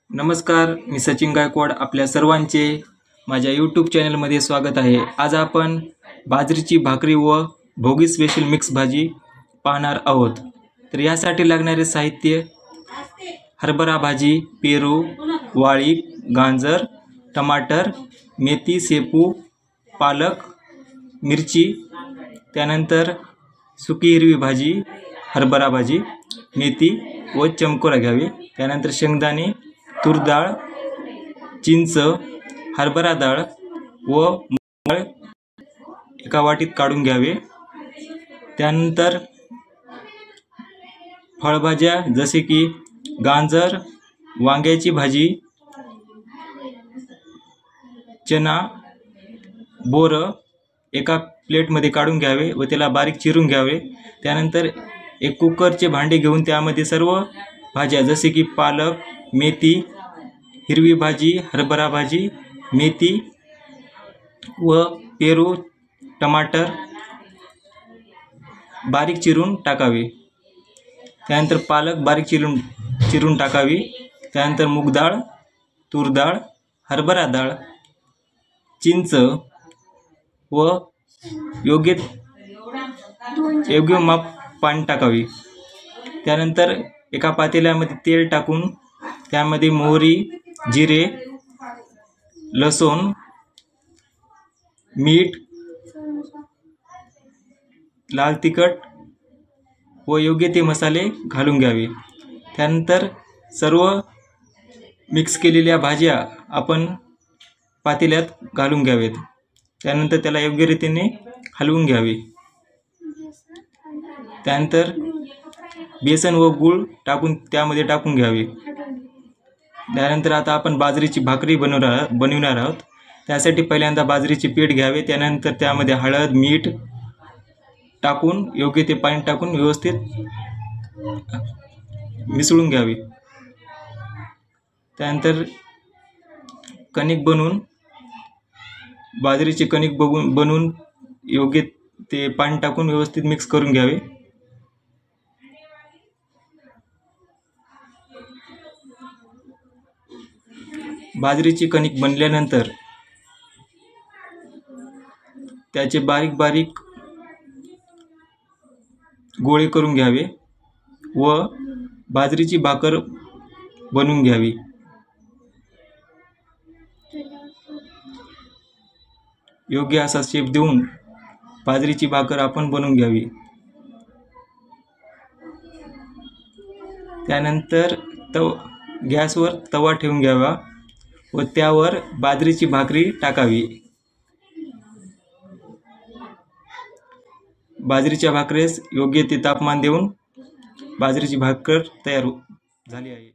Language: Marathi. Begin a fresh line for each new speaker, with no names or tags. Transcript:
नमस्कार, मी सचिन गायकवाड आपल्या सर्वांचे माझ्या यूट्यूब चॅनलमध्ये स्वागत आहे। आज आपण बाजरीची भाकरी व भोगी स्पेशल मिक्स भाजी पाहणार आहोत। तर यासाठी लागणारे साहित्य: हरभरा भाजी, पेरू, वाळी, गाजर, टमाटर, मेथी, शेपू, पालक, मिरची, त्यानंतर सुकी हिरवी भाजी, हरभरा भाजी, मेथी व चमकोरा घ्यावे। त्यानंतर शेंगदाणे, तूर डाळ, चिंच, हरभरा डाळ व मूग एका वाटीत काढून घ्यावे। त्यानंतर फळभाज्या जसे की गाजर, वांग्याची भाजी, चना, बोर एका प्लेटमध्ये काढून घ्यावे व त्याला बारीक चिरून घ्यावे। त्यानंतर एक कुकरचे भांडे घेऊन त्यामध्ये सर्व भाज्या जसे की पालक, मेथी, हिरवी भाजी, हरभरा भाजी, मेथी व पेरू, टमाटर बारीक चिरून टाकावे। त्यानंतर पालक बारीक चिरून टाकावी। त्यानंतर मूग डाळ, तूर डाळ, हरभरा डाळ, चिंच व योग्य माप पाणी टाकावे। त्यानंतर एका पातेल्यामध्ये तेल टाकून त्यामध्ये मोहरी, जिरे, लसूण, मीठ, लाल तिखट व योग्य ते मसाले घालून घ्यावे। त्यानंतर सर्व मिक्स केलेल्या भाज्या आपण पातेल्यात घालून घ्यावेत। त्यानंतर त्याला योग्य रीतीने हलवून घ्यावे। त्यानंतर बेसन व गूळ त्यामध्ये टाकून घ्यावे। त्यानंतर आता आपण बाजरीची भाकरी बनवणार आहोत। त्यासाठी पहिल्यांदा बाजरीचे पीठ घ्यावे। त्यानंतर त्यामध्ये हळद, मीठ टाकून योग्य ते पाणी टाकून व्यवस्थित मिसळून घ्यावे। त्यानंतर बाजरीचे कणिक बनवून योग्य ते पाणी टाकून व्यवस्थित मिक्स करून घ्यावे। बाजरीची कणिक बनल्यानंतर त्याचे बारीक बारीक गोळे करून घ्यावे व बाजरीची भाकर बनवून घ्यावी। योग्य असा शेप देऊन बाजरीची भाकर आपण बनवून घ्यावी। त्यानंतर गॅसवर तवा ठेवून घ्यावा व त्यावर बाजरीची भाकरी टाकावी। बाजरीच्या भाकरीस योग्य ते तापमान देऊन बाजरीची भाकर तयार झाली आहे।